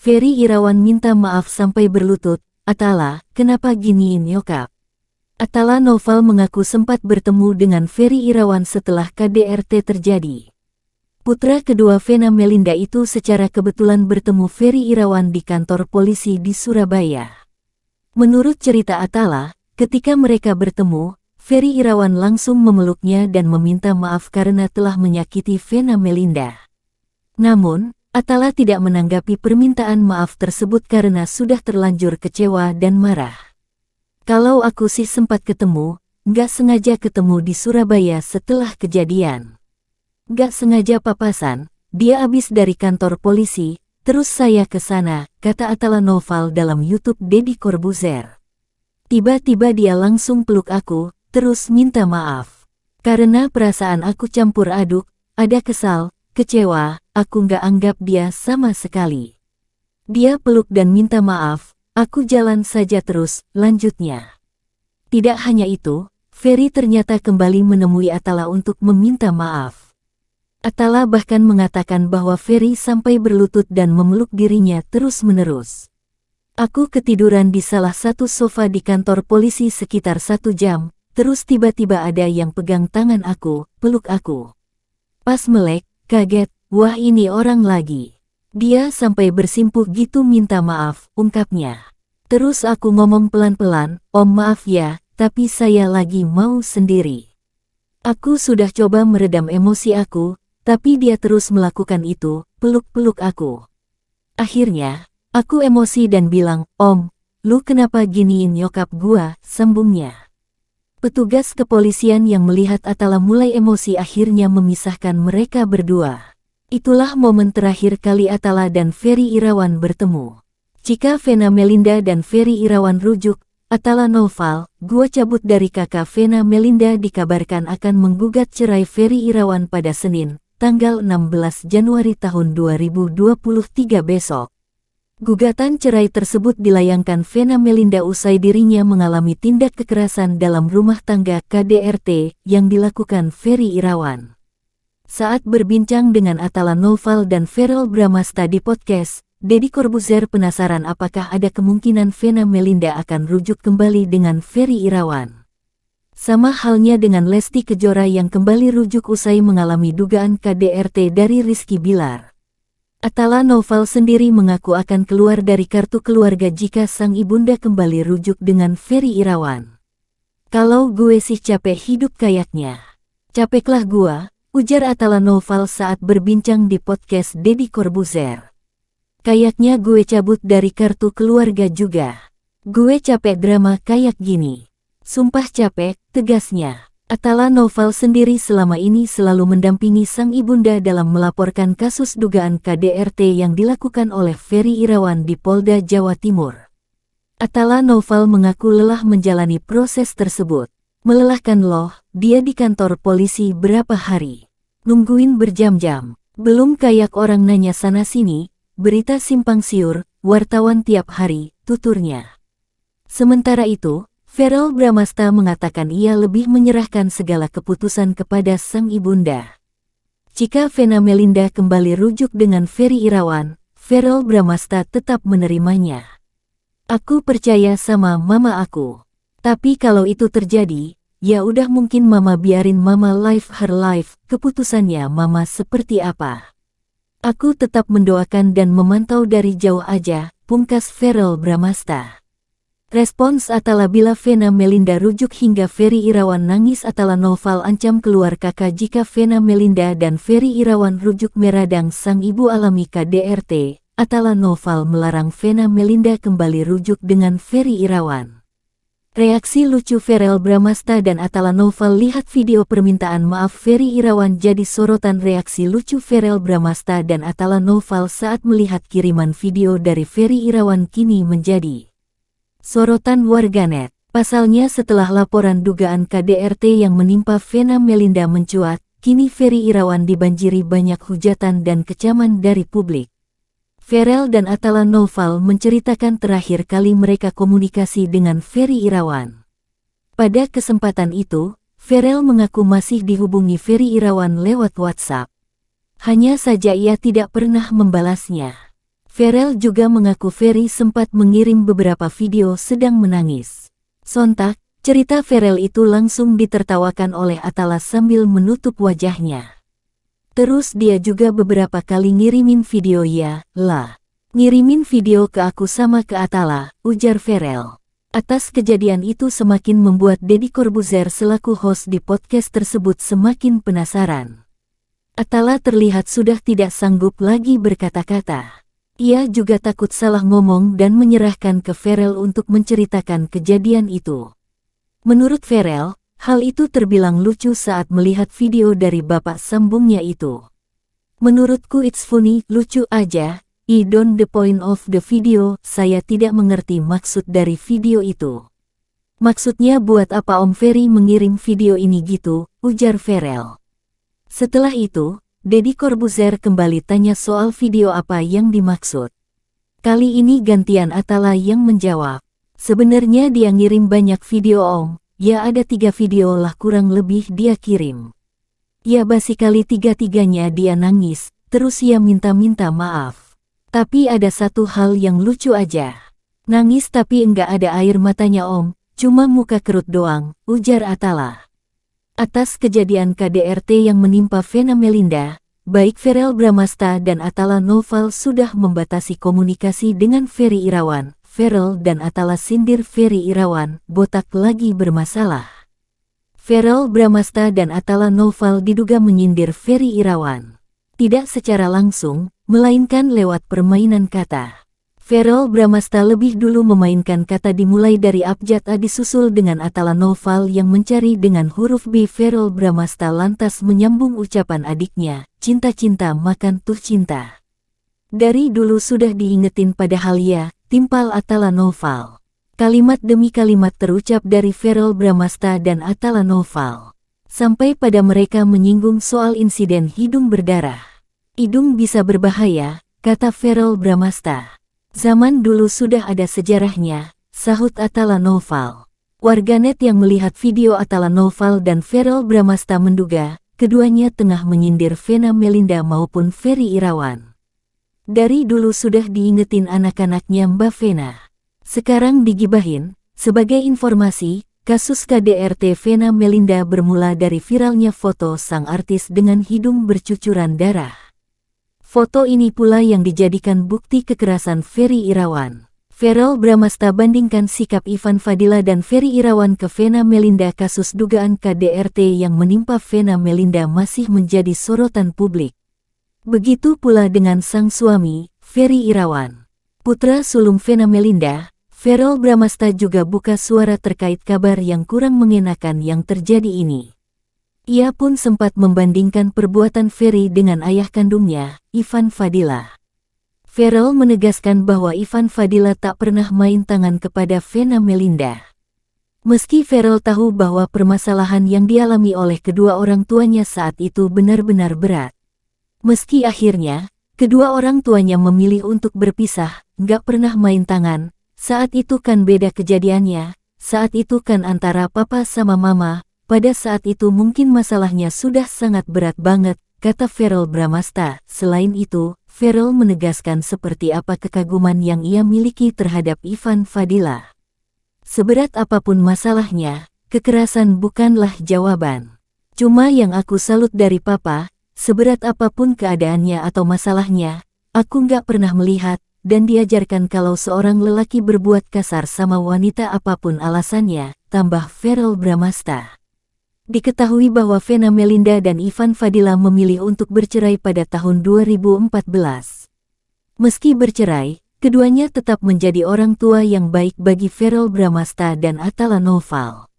Ferry Irawan minta maaf sampai berlutut. Atala, kenapa giniin nyokap? Atala Noval mengaku sempat bertemu dengan Ferry Irawan setelah KDRT terjadi. Putra kedua Vena Melinda itu secara kebetulan bertemu Ferry Irawan di kantor polisi di Surabaya. Menurut cerita Atala, ketika mereka bertemu, Ferry Irawan langsung memeluknya dan meminta maaf karena telah menyakiti Vena Melinda. Namun, Atala tidak menanggapi permintaan maaf tersebut karena sudah terlanjur kecewa dan marah. Kalau aku sih sempat ketemu, nggak sengaja ketemu di Surabaya setelah kejadian. Nggak sengaja papasan, dia abis dari kantor polisi, terus saya ke sana, kata Atala Noval dalam YouTube Deddy Corbuzier. Tiba-tiba dia langsung peluk aku, terus minta maaf. Karena perasaan aku campur aduk, ada kesal, kecewa, aku nggak anggap dia sama sekali. Dia peluk dan minta maaf, aku jalan saja terus, lanjutnya. Tidak hanya itu, Ferry ternyata kembali menemui Atala untuk meminta maaf. Atala bahkan mengatakan bahwa Ferry sampai berlutut dan memeluk dirinya terus-menerus. Aku ketiduran di salah satu sofa di kantor polisi sekitar 1 jam, terus tiba-tiba ada yang pegang tangan aku, peluk aku. Pas melek, kaget, wah ini orang lagi. Dia sampai bersimpuh gitu minta maaf, ungkapnya. Terus aku ngomong pelan-pelan, Om maaf ya, tapi saya lagi mau sendiri. Aku sudah coba meredam emosi aku, tapi dia terus melakukan itu, peluk-peluk aku. Akhirnya, aku emosi dan bilang, Om, lu kenapa giniin nyokap gua, sambungnya. Petugas kepolisian yang melihat Atala mulai emosi akhirnya memisahkan mereka berdua. Itulah momen terakhir kali Atala dan Ferry Irawan bertemu. Jika Vena Melinda dan Ferry Irawan rujuk, Atala Noval, gua cabut dari kakak Vena Melinda dikabarkan akan menggugat cerai Ferry Irawan pada Senin, tanggal 16 Januari tahun 2023 besok. Gugatan cerai tersebut dilayangkan Vena Melinda usai dirinya mengalami tindak kekerasan dalam rumah tangga KDRT yang dilakukan Ferry Irawan. Saat berbincang dengan Atala Noval dan Verrell Bramasta di podcast, Deddy Corbuzier penasaran apakah ada kemungkinan Vena Melinda akan rujuk kembali dengan Ferry Irawan. Sama halnya dengan Lesti Kejora yang kembali rujuk usai mengalami dugaan KDRT dari Rizky Bilar. Atala Noval sendiri mengaku akan keluar dari kartu keluarga jika sang ibunda kembali rujuk dengan Ferry Irawan. Kalau gue sih capek hidup kayaknya. Capeklah gua, ujar Atala Noval saat berbincang di podcast Deddy Corbuzier. Kayaknya gue cabut dari kartu keluarga juga. Gue capek drama kayak gini. Sumpah capek, tegasnya. Atala Noval sendiri selama ini selalu mendampingi sang ibunda dalam melaporkan kasus dugaan KDRT yang dilakukan oleh Ferry Irawan di Polda Jawa Timur. Atala Noval mengaku lelah menjalani proses tersebut. Melelahkan loh, dia di kantor polisi berapa hari. Nungguin berjam-jam. Belum kayak orang nanya sana-sini, berita simpang siur, wartawan tiap hari, tuturnya. Sementara itu, Verrell Bramasta mengatakan ia lebih menyerahkan segala keputusan kepada sang ibunda. Jika Vena Melinda kembali rujuk dengan Ferry Irawan, Verrell Bramasta tetap menerimanya. Aku percaya sama mama aku. Tapi kalau itu terjadi, ya udah mungkin mama biarin mama live her life, keputusannya mama seperti apa. Aku tetap mendoakan dan memantau dari jauh aja, pungkas Verrell Bramasta. Respons Atala bila Vena Melinda rujuk hingga Ferry Irawan nangis. Atala Noval ancam keluar kakak jika Vena Melinda dan Ferry Irawan rujuk meradang sang ibu alami KDRT. Atala Noval melarang Vena Melinda kembali rujuk dengan Ferry Irawan. Reaksi lucu Verrell Bramasta dan Atala Noval. Lihat video permintaan maaf Ferry Irawan jadi sorotan. Reaksi lucu Verrell Bramasta dan Atala Noval saat melihat kiriman video dari Ferry Irawan kini menjadi sorotan warganet. Pasalnya setelah laporan dugaan KDRT yang menimpa Vena Melinda mencuat, kini Ferry Irawan dibanjiri banyak hujatan dan kecaman dari publik. Verrell dan Atala Noval menceritakan terakhir kali mereka komunikasi dengan Ferry Irawan. Pada kesempatan itu, Verrell mengaku masih dihubungi Ferry Irawan lewat WhatsApp. Hanya saja ia tidak pernah membalasnya. Ferel juga mengaku Ferry sempat mengirim beberapa video sedang menangis. Sontak, cerita Ferel itu langsung ditertawakan oleh Atala sambil menutup wajahnya. Terus dia juga beberapa kali ngirimin video ya, lah. Ngirimin video ke aku sama ke Atala, ujar Ferel. Atas kejadian itu semakin membuat Deddy Corbuzier selaku host di podcast tersebut semakin penasaran. Atala terlihat sudah tidak sanggup lagi berkata-kata. Ia juga takut salah ngomong dan menyerahkan ke Ferel untuk menceritakan kejadian itu. Menurut Ferel, hal itu terbilang lucu saat melihat video dari bapak sambungnya itu. Menurutku it's funny, lucu aja. I don't the point of the video, saya tidak mengerti maksud dari video itu. Maksudnya buat apa Om Ferry mengirim video ini gitu, ujar Ferel. Setelah itu, Deddy Corbuzier kembali tanya soal video apa yang dimaksud. Kali ini gantian Atala yang menjawab. Sebenarnya dia ngirim banyak video Om, ya ada 3 video lah kurang lebih dia kirim. Ya basikali 3-tiganya dia nangis, terus ia minta-minta maaf. Tapi ada satu hal yang lucu aja. Nangis tapi enggak ada air matanya Om, cuma muka kerut doang, ujar Atala. Atas kejadian KDRT yang menimpa Vena Melinda, baik Verrell Bramasta dan Atala Noval sudah membatasi komunikasi dengan Ferry Irawan. Verrell dan Atala sindir Ferry Irawan, botak lagi bermasalah. Verrell Bramasta dan Atala Noval diduga menyindir Ferry Irawan. Tidak secara langsung, melainkan lewat permainan kata. Verrell Bramasta lebih dulu memainkan kata dimulai dari abjad A disusul dengan Atala Noval yang mencari dengan huruf B. Verrell Bramasta lantas menyambung ucapan adiknya, cinta-cinta makan tuh cinta. Dari dulu sudah diingetin padahal ya, timpal Atala Noval. Kalimat demi kalimat terucap dari Verrell Bramasta dan Atala Noval. Sampai pada mereka menyinggung soal insiden hidung berdarah. Hidung bisa berbahaya, kata Verrell Bramasta. Zaman dulu sudah ada sejarahnya, sahut Atala Noval. Warganet yang melihat video Atala Noval dan Verrell Bramasta menduga, keduanya tengah menyindir Vena Melinda maupun Ferry Irawan. Dari dulu sudah diingetin anak-anaknya Mbak Vena. Sekarang digibahin. Sebagai informasi, kasus KDRT Vena Melinda bermula dari viralnya foto sang artis dengan hidung bercucuran darah. Foto ini pula yang dijadikan bukti kekerasan Ferry Irawan. Verrell Bramasta bandingkan sikap Ivan Fadila dan Ferry Irawan ke Vena Melinda. Kasus dugaan KDRT yang menimpa Vena Melinda masih menjadi sorotan publik. Begitu pula dengan sang suami, Ferry Irawan. Putra sulung Vena Melinda, Verrell Bramasta juga buka suara terkait kabar yang kurang mengenakan yang terjadi ini. Ia pun sempat membandingkan perbuatan Ferry dengan ayah kandungnya, Ivan Fadila. Verrell menegaskan bahwa Ivan Fadila tak pernah main tangan kepada Vena Melinda. Meski Verrell tahu bahwa permasalahan yang dialami oleh kedua orang tuanya saat itu benar-benar berat. Meski akhirnya, kedua orang tuanya memilih untuk berpisah, nggak pernah main tangan, saat itu kan beda kejadiannya, saat itu kan antara papa sama mama. Pada saat itu mungkin masalahnya sudah sangat berat banget, kata Verrell Bramasta. Selain itu, Verrell menegaskan seperti apa kekaguman yang ia miliki terhadap Ivan Fadila. Seberat apapun masalahnya, kekerasan bukanlah jawaban. Cuma yang aku salut dari papa, seberat apapun keadaannya atau masalahnya, aku nggak pernah melihat dan diajarkan kalau seorang lelaki berbuat kasar sama wanita apapun alasannya, tambah Verrell Bramasta. Diketahui bahwa Vena Melinda dan Ivan Fadila memilih untuk bercerai pada tahun 2014. Meski bercerai, keduanya tetap menjadi orang tua yang baik bagi Verrell Bramasta dan Atala Noval.